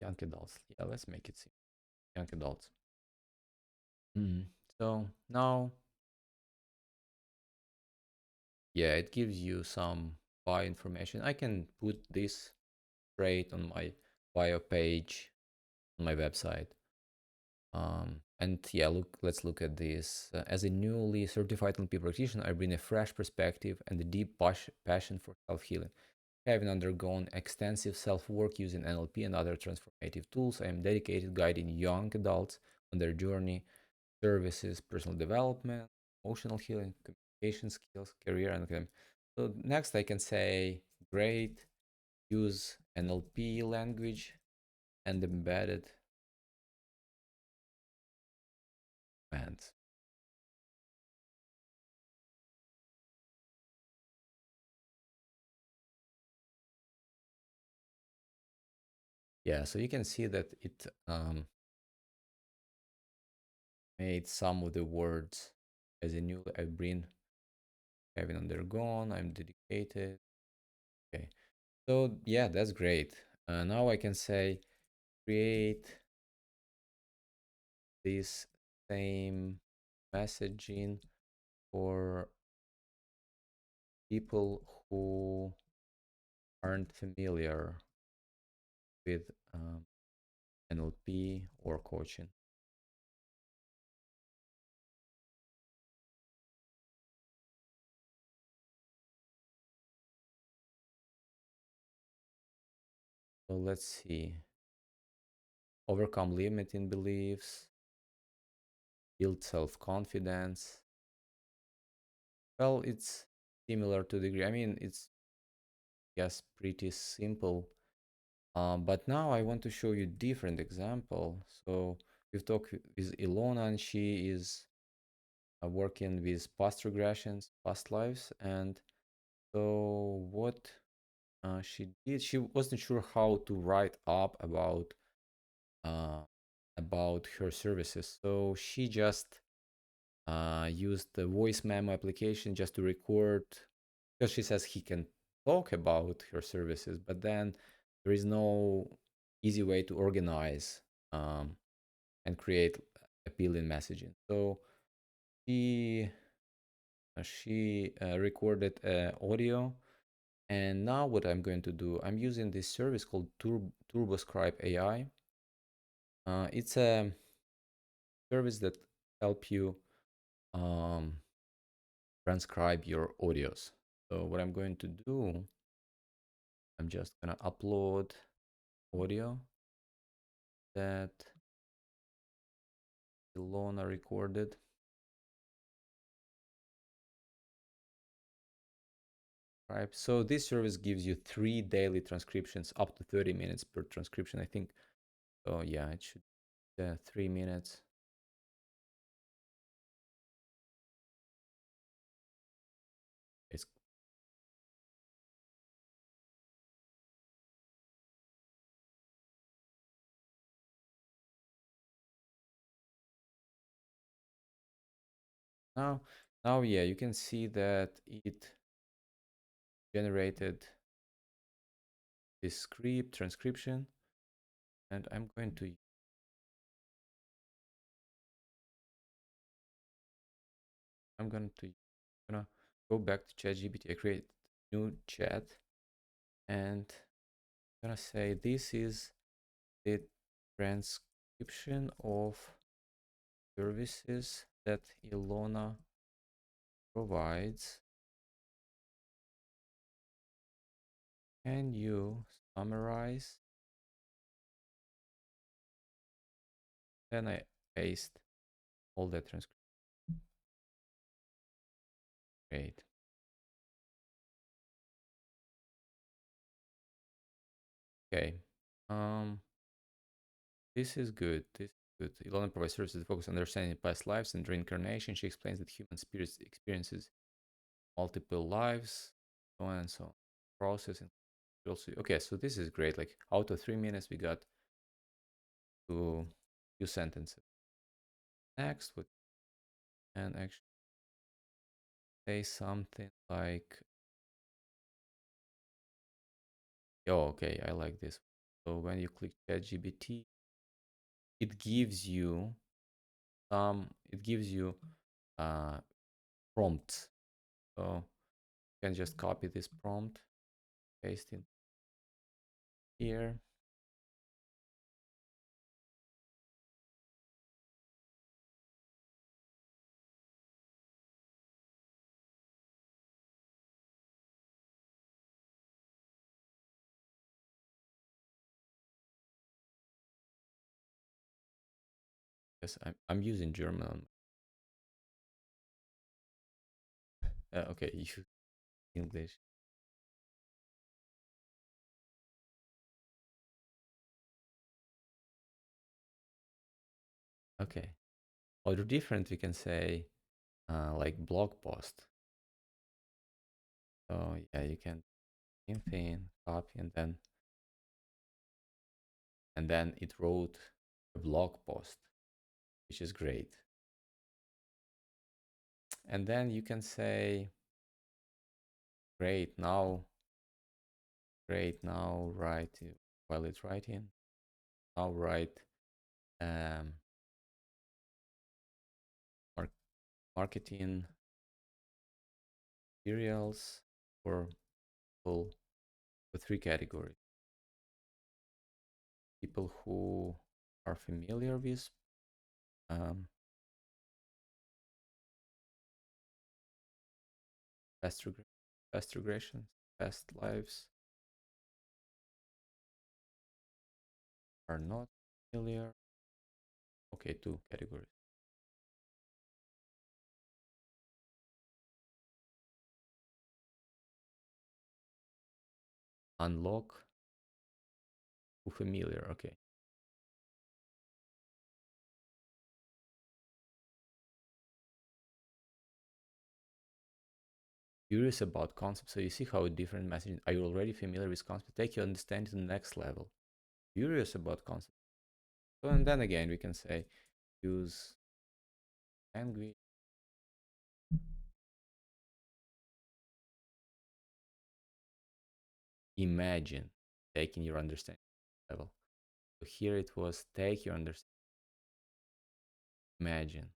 young adults. Yeah, let's make it simple. Young adults. So now, yeah, it gives you some bio information. I can put this straight on my bio page on my website. And yeah, let's look at this. As a newly certified NLP practitioner, I bring a fresh perspective and a deep passion for self-healing. Having undergone extensive self-work using NLP and other transformative tools, I am dedicated guiding young adults on their journey, services, personal development, emotional healing, communication skills, career, and academic. So next I can say, great, use NLP language and embedded commands. Yeah, so you can see that it made some of the words as a new. I've been having undergone. I'm dedicated. Okay, so yeah, that's great. Now I can say create this same messaging for people who aren't familiar with NLP or coaching. So let's see. Overcome limiting beliefs, build self-confidence. Well, it's similar to degree. I mean, it's yes, pretty simple. But now I want to show you different example. So we've talked with Ilona, and she is working with past regressions, past lives, and so what she did, she wasn't sure how to write up uh, about her services, so she just used the voice memo application just to record, because she says he can talk about her services, but then there is no easy way to organize um, and create appealing messaging. So she recorded audio, and now what I'm going to do, I'm using this service called TurboScribe.ai. It's a service that help you um, transcribe your audios. So what I'm going to do, I'm just gonna upload audio that Ilona recorded. Right. So this service gives you 3 daily transcriptions, up to 30 minutes per transcription, I think. So yeah, it should 3 minutes. It's now, now yeah, you can see that it generated this script transcription, and I'm gonna go back to ChatGPT. I create new chat, and I'm gonna say this is the transcription of services that Ilona provides. Can you summarize? Then I paste all the transcript. Great. Okay. Um, this is good. This is good. Ilona provides services that focus on understanding past lives and reincarnation. She explains that human spirits experiences multiple lives, so on and so on. Processing. Also, okay, so this is great. Like out of 3 minutes, we got to few sentences. Next, we can actually say something like, oh, okay, I like this. So when you click ChatGPT, it gives you it gives you uh, prompts. So you can just copy this prompt, paste it here. Yes, I'm using German. Okay, you should English. Okay. Other different, we can say like blog post. So yeah, you can same thing, copy, and then it wrote a blog post, which is great. And then you can say, great now, write while it's writing. Now write um, marketing materials for people, for three categories: people who are familiar with um, past, past regressions, past lives, are not familiar. Okay, two categories. Unlock, who familiar. Okay. Curious about concepts. So you see how different messages. Are you already familiar with concepts? Take your understanding to the next level. Curious about concepts. So, and then again, we can say use language. Imagine taking your understanding level. So here it was take your understanding. Imagine,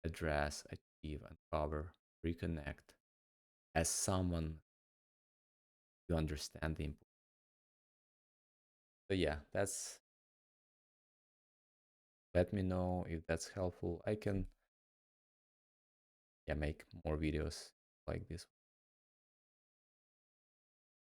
address, achieve, uncover, reconnect as someone you understand the input. So yeah, that's, let me know if that's helpful. I can, yeah, make more videos like this.